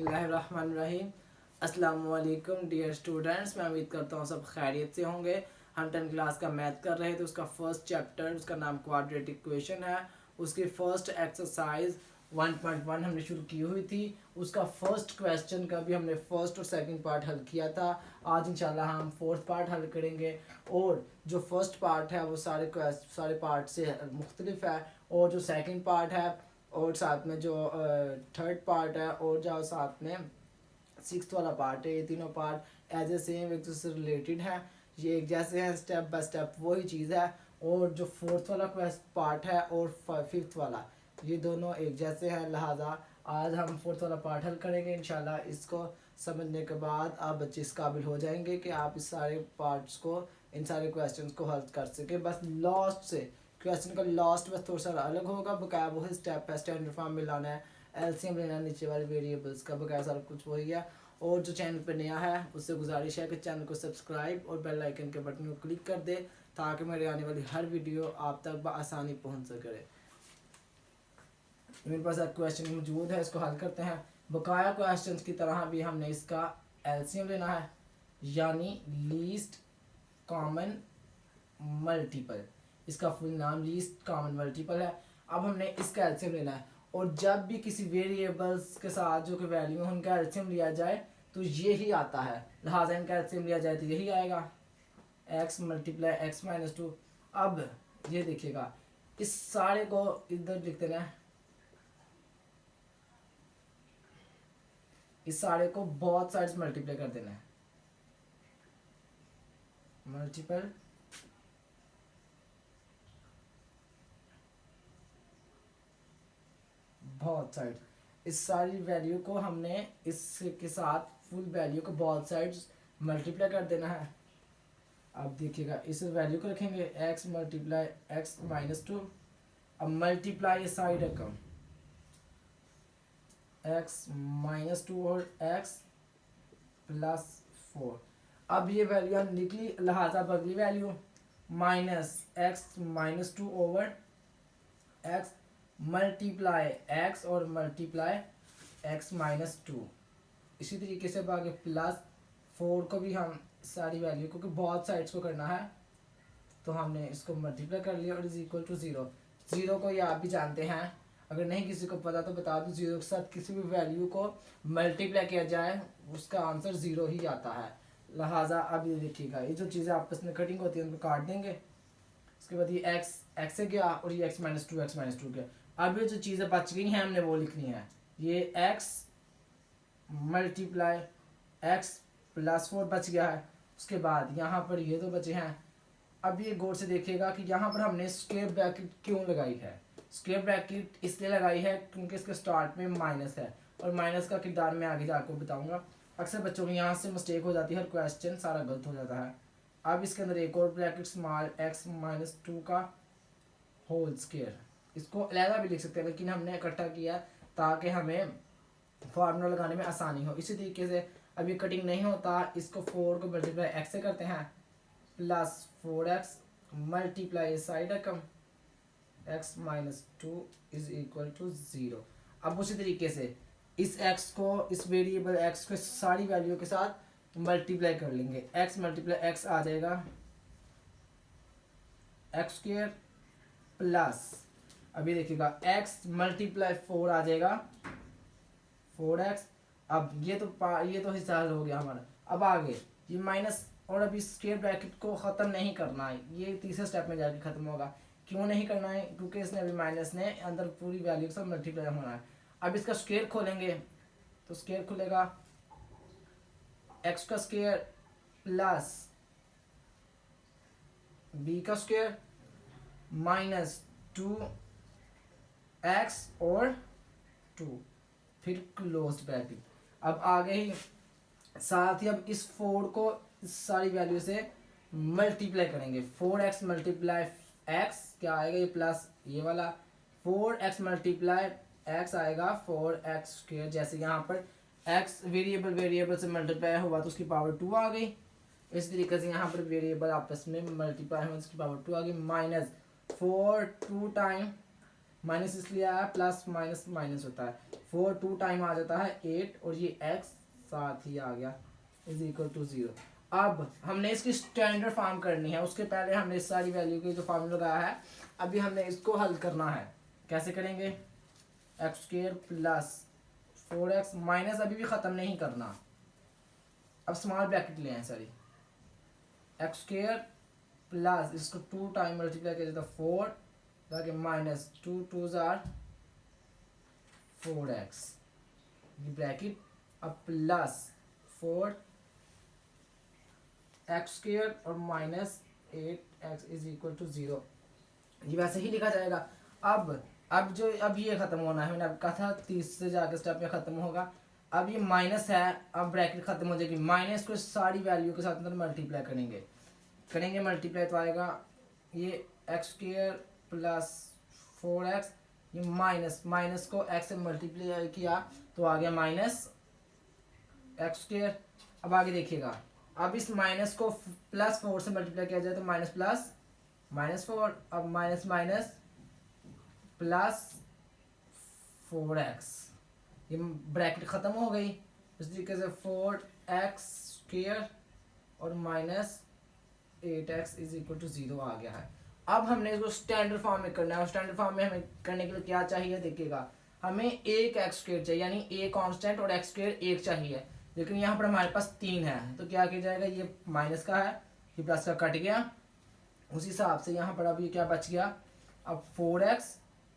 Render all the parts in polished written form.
बिस्मिल्लाहिर्रहमानिर्रहीम। अस्सलाम वालेकुम डियर स्टूडेंट्स, मैं उम्मीद करता हूँ सब खैरियत से होंगे। हम 10th क्लास का मैथ कर रहे थे, उसका फर्स्ट चैप्टर उसका नाम क्वाड्रेटिक इक्वेशन है। उसकी फर्स्ट एक्सरसाइज 1.1 हमने शुरू की हुई थी। उसका फर्स्ट क्वेश्चन का भी हमने फर्स्ट और सेकंड पार्ट हल किया था। आज इंशाल्लाह हम फोर्थ पार्ट हल करेंगे। और जो फर्स्ट पार्ट है वो सारे पार्ट से मुख्तलिफ है, और जो सेकंड पार्ट है और साथ में जो थर्ड पार्ट है और जो साथ में सिक्स्थ वाला पार्ट है, ये तीनों पार्ट एज ए सेम एक दूसरे से रिलेटेड है। ये एक जैसे हैं, स्टेप बाय स्टेप वही चीज़ है। और जो फोर्थ वाला पार्ट है और फिफ्थ वाला, ये दोनों एक जैसे हैं। लिहाजा आज हम फोर्थ वाला पार्ट हल करेंगे इंशाल्लाह। इसको समझने के बाद आप बच्चे इस काबिल हो जाएंगे कि आप इस सारे पार्ट्स को, इन सारे क्वेश्चंस को हल कर सके। बस लास्ट से क्वेश्चन का लास्ट बस थोड़ा सा अलग होगा, बकाया वही स्टेप है। स्टैंडर्ड फॉर्म में लाना है, एलसीएम लेना है नीचे वाले वेरिएबल्स का, बकाया सारा कुछ वही है। और जो चैनल पर नया है उससे गुजारिश है कि चैनल को सब्सक्राइब और बेल आइकन के बटन को क्लिक कर दे, ताकि मेरे आने वाली हर वीडियो आप तक बआसानी पहुंच सके। मेरे पास एक क्वेश्चन मौजूद है, इसको हल करते हैं। बकाया क्वेश्चन की तरह भी हमने इसका एलसीएम लेना है, यानी लीस्ट कॉमन मल्टीपल। इसका फुल नाम लीस्ट कॉमन मल्टीपल है। अब हमने इसका एलसीएम लेना है, और जब भी किसी वेरिएबल्स के साथ जो कि वैल्यू है उनका एलसीएम लिया जाए तो ये ही आता है। लिहाजा इनका एलसीएम लिया जाए तो यही आएगा, x multiply x minus to. अब ये देखिएगा, इस सारे को इधर लिख देना है, इस सारे को बहुत साइड्स मल्टीप्लाई कर देना है, मल्टीपल बहुत साइड। इस सारी वैल्यू को हमने इसके साथ फुल वैल्यू को बहुत साइड्स मल्टीप्लाई कर देना है। अब देखिएगा, इस वैल्यू को रखेंगे x multiply x minus to. अब मल्टीप्लाई इस साइड रकम x माइनस टू और x प्लस फोर। अब ये वैल्यू निकली, लिहाजा अगली value minus x minus to over x multiply x और मल्टीप्लाई एक्स माइनस टू। इसी तरीके से अब आगे प्लस फोर को भी हम सारी वैल्यू, क्योंकि बहुत साइड्स को करना है तो हमने इसको मल्टीप्लाई कर लिया, और is equal to zero. Zero को ये आप भी जानते हैं, अगर नहीं किसी को पता तो बता दूँ, ज़ीरो के साथ किसी भी वैल्यू को मल्टीप्लाई किया जाए उसका आंसर ज़ीरो ही आता है। लिहाजा अब ये देखिएगा, ये जो चीज़ें आपस में कटिंग होती है उनको काट देंगे। उसके बाद ये एक्स से गया और ये एक्स माइनस टू गया। अब ये जो चीज़ें बच गई हैं हमने वो लिखनी है। ये x multiply x plus four बच गया है। उसके बाद यहाँ पर ये तो बचे हैं। अब ये गौर से देखिएगा कि यहाँ पर हमने स्क्वायर ब्रैकेट क्यों लगाई है। स्क्वायर ब्रैकेट इसलिए लगाई है क्योंकि इसके स्टार्ट में माइनस है, और माइनस का किरदार मैं आगे जाकर बताऊंगा। अक्सर बच्चों में यहाँ से मिस्टेक हो जाती है, हर क्वेश्चन सारा गलत हो जाता है। अब इसके अंदर एक और bracket small x minus to का होल स्क्वायर, इसको अलहदा भी लिख सकते हैं, लेकिन हमने इकट्ठा किया ताकि हमें फार्मूला लगाने में आसानी हो। इसी तरीके से अब ये कटिंग नहीं होता, इसको फोर को मल्टीप्लाई एक्स से करते हैं, plus four x multiply side रकम x minus two is equal to zero. अब उसी तरीके से इस x को, इस वेरिएबल x को सारी वैल्यू के साथ मल्टीप्लाई कर लेंगे। x मल्टीप्लाई एक्स आ जाएगा एक्स स्क्वायर प्लस, अभी देखिएगा x मल्टीप्लाई फोर आ जाएगा फोर एक्स। अब ये तो हिस्सा हल हो गया हमारा। अब आगे ये माइनस, और अभी स्क्वायर ब्रैकेट को ख़त्म नहीं करना है, ये तीसरे स्टेप में जाके ख़त्म होगा। क्यों नहीं करना है? क्योंकि इसने अभी माइनस ने अंदर पूरी वैल्यू के साथ मल्टीप्लाई होना है। अब इसका स्क्वायर खोलेंगे तो स्क्वायर खुलेगा एक्स का स्क्वायर प्लस बी का स्क्वायर माइनस टू एक्स और टू, फिर क्लोज ब्रैकेट। अब आगे ही साथ ही अब इस फोर को इस सारी वैल्यू से मल्टीप्लाई करेंगे। फोर एक्स मल्टीप्लाई एक्स क्या आएगा, ये प्लस ये वाला फोर एक्स मल्टीप्लाई एक्स आएगा फोर एक्स स्क्वायर। जैसे यहाँ पर एक्स वेरिएबल से मल्टीप्लाई हुआ तो उसकी पावर टू आ गई। इस तरीके से यहाँ पर वेरिएबल आपस में मल्टीप्लाई हुआ, उसकी पावर टू आ गई, minus four two time minus इसलिए आया, प्लस माइनस माइनस होता है, 4 2 टाइम आ जाता है 8 और ये x साथ ही आ गया इज इक्वल टू 0। अब हमने इसकी स्टैंडर्ड फॉर्म करनी है, उसके पहले हमने इस सारी वैल्यू के जो फॉर्मूला लगाया है अभी हमने इसको हल करना है। कैसे करेंगे? X square plus 4x minus अभी भी ख़त्म नहीं करना, अब स्मॉल ब्रैकेट ले आए सारी, एक्स स्क्वायर प्लस इसको 2 टाइम मल्टीप्लाई किया जाता 4 ताकि माइनस 2 2 जार 4x ब्रैकेट, अब प्लस 4 एक्स स्क्वायर और minus 8x is equal to 0। ये वैसे ही लिखा जाएगा। अब ये खत्म होना है, मैंने अब कहा था 30 से जाकर स्टेप में खत्म होगा। अब ये माइनस है, अब ब्रैकेट खत्म हो जाएगी, माइनस को सारी वैल्यू के साथ अंदर मल्टीप्लाई करेंगे मल्टीप्लाई तो आएगा ये एक्स स्क्वायर प्लस 4x, ये माइनस को x से मल्टीप्लाई किया तो आ गया माइनस एक्स स्क्वायर। अब आगे देखिएगा, अब इस माइनस को प्लस 4 से मल्टीप्लाई किया जाए तो माइनस प्लस माइनस 4, अब माइनस माइनस प्लस 4x, ये ब्रैकेट ख़त्म हो गई। इस तरीके से 4x स्क्वायर और minus 8x is equal to 0 आ गया है। अब हमने इसको स्टैंडर्ड फॉर्म में करना है, और स्टैंडर्ड फॉर्म में हमें करने के लिए क्या चाहिए देखिएगा, हमें एक एक्स स्क्वायर चाहिए, यानी ए कांस्टेंट और एक्स स्क्वायर एक चाहिए, लेकिन यहाँ पर हमारे पास 3 है, तो क्या किया जाएगा, ये माइनस का है, ये प्लस का कट गया, उस हिसाब से यहाँ पर अब ये क्या बच गया, अब 4x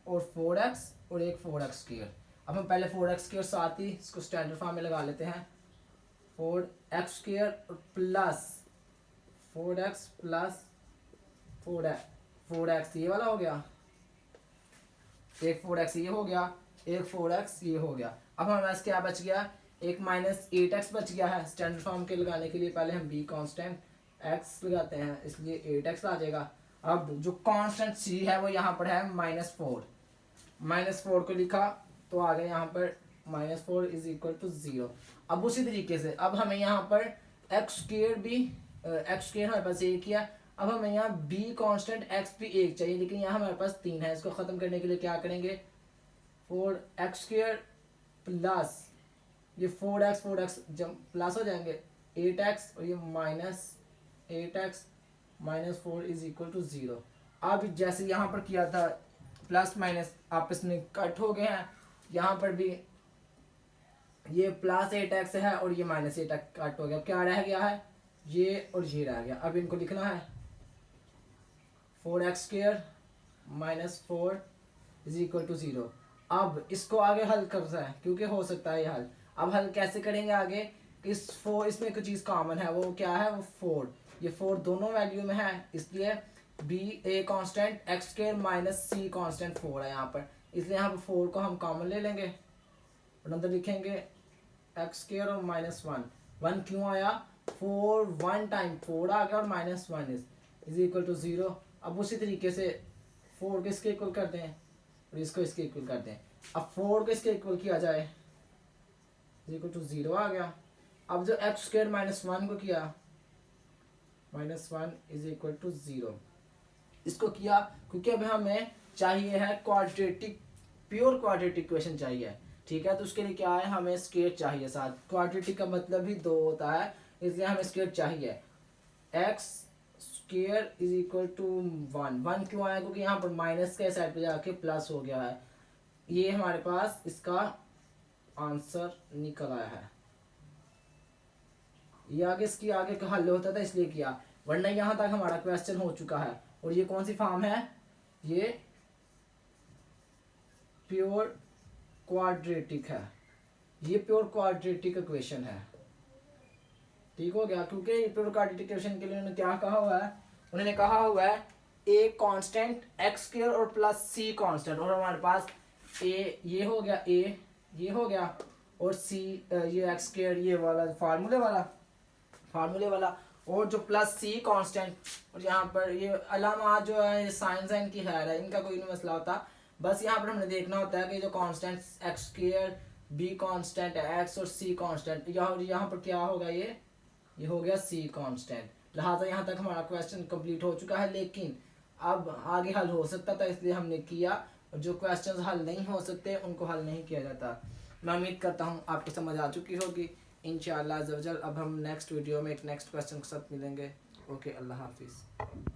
और 4x और एक 4x स्क्वायर। अब हम पहले 4x स्क्वायर साथ ही इसको स्टैंडर्ड फॉर्म में लगा लेते हैं, 4x square plus 4x plus 4x ये वाला हो गया, एक 4x ये हो गया, एक 4x ये हो गया। अब हमारे पास क्या बच गया, एक माइनस 8x बच गया है। स्टैंडर्ड फॉर्म के लगाने के लिए पहले हम b कांस्टेंट x लगाते हैं, इसलिए 8x आ जाएगा। अब जो कांस्टेंट c है वो यहाँ पर है -4 को लिखा तो आ गया यहाँ पर -4 इज इक्वल टू 0। अब उसी तरीके से अब हमें यहाँ पर एक्स स्क्वायर हमारे पास एक किया, अब हमें यहाँ b कांस्टेंट x भी एक चाहिए, लेकिन यहाँ हमारे पास 3 है। इसको ख़त्म करने के लिए क्या करेंगे, 4x स्क्वायर प्लस ये 4x जब प्लस हो जाएंगे 8x और ये minus 8x minus 4 is equal to 0। अब जैसे यहाँ पर किया था प्लस माइनस आपस में कट हो गए हैं, यहाँ पर भी ये प्लस 8x है और ये माइनस 8x कट हो गया, क्या रह गया है, ये और ये रह गया। अब इनको लिखना है 4x square minus 4 is equal to 0। अब इसको आगे हल करना है क्योंकि हो सकता है ये हल। अब हल कैसे करेंगे आगे, इसमें कुछ चीज़ कॉमन है, वो क्या है, वो 4, ये 4 दोनों वैल्यू में है, इसलिए b a constant x square minus c constant 4 है यहाँ पर, इसलिए यहाँ पर 4 को हम कॉमन ले लेंगे और अंदर लिखेंगे एक्स स्क्वायर और -1 क्यों आया, 4 1 टाइम 4 आ गया और -1 इज इक्वल टू 0। अब उसी तरीके से 4 को इसके इक्वल करते हैं और इसको इसके इक्वल करते हैं। अब 4 को इसके इक्वल किया जाए इज इक्वल टू 0 आ गया। अब जो एक्स स्क्वायर -1 को किया -1 इज इक्वल टू 0, इसको किया क्योंकि अब हमें चाहिए है क्वाड्रेटिक, प्योर क्वाड्रेटिक इक्वेशन चाहिए, ठीक है। तो उसके लिए क्या है, हमें स्क्वायर चाहिए साथ, क्वाड्रेटिक का मतलब ही 2 होता है, इसलिए हमें स्क्वायर चाहिए। X square is equal to 1 क्यों आया, क्योंकि यहाँ पर माइनस के साइड पे जाके प्लस हो गया है, ये हमारे पास इसका आंसर निकल आया है। ये आगे इसकी आगे का हल होता था इसलिए किया, वरना यहाँ तक हमारा क्वेश्चन हो चुका है। और ये कौन सी फॉर्म है, ये प्योर क्वाड्रेटिक है, ये प्योर क्वाड्रेटिक इक्वेशन है, ठीक हो गया। क्योंकि प्योर क्वाड्रेटिक इक्वेशन के लिए उन्होंने क्या कहा हुआ है, उन्होंने कहा हुआ है a कांस्टेंट एक्स स्क्वायर और प्लस c कांस्टेंट, और हमारे पास a ये हो गया, a ये हो गया और c ये एक्स स्क्वायर ये वाला फार्मूले वाला और जो प्लस c कांस्टेंट, और यहाँ पर ये अलामा जो है साइन साइन की खैर है, इनका कोई नहीं मसला होता, बस यहाँ पर हमने देखना होता है कि जो constant x square b constant x और c कांस्टेंट, यहाँ पर क्या होगा, ये हो गया c कांस्टेंट। लिहाजा यहाँ तक हमारा क्वेश्चन कंप्लीट हो चुका है, लेकिन अब आगे हल हो सकता था इसलिए हमने किया। और जो क्वेश्चंस हल नहीं हो सकते उनको हल नहीं किया जाता। मैं उम्मीद करता हूँ आपको समझ आ चुकी होगी। इंशाअल्लाह अज़्ज़ा वजल अब हम नेक्स्ट वीडियो में एक नेक्स्ट क्वेश्चन के साथ मिलेंगे। ओके, अल्लाह हाफिज़।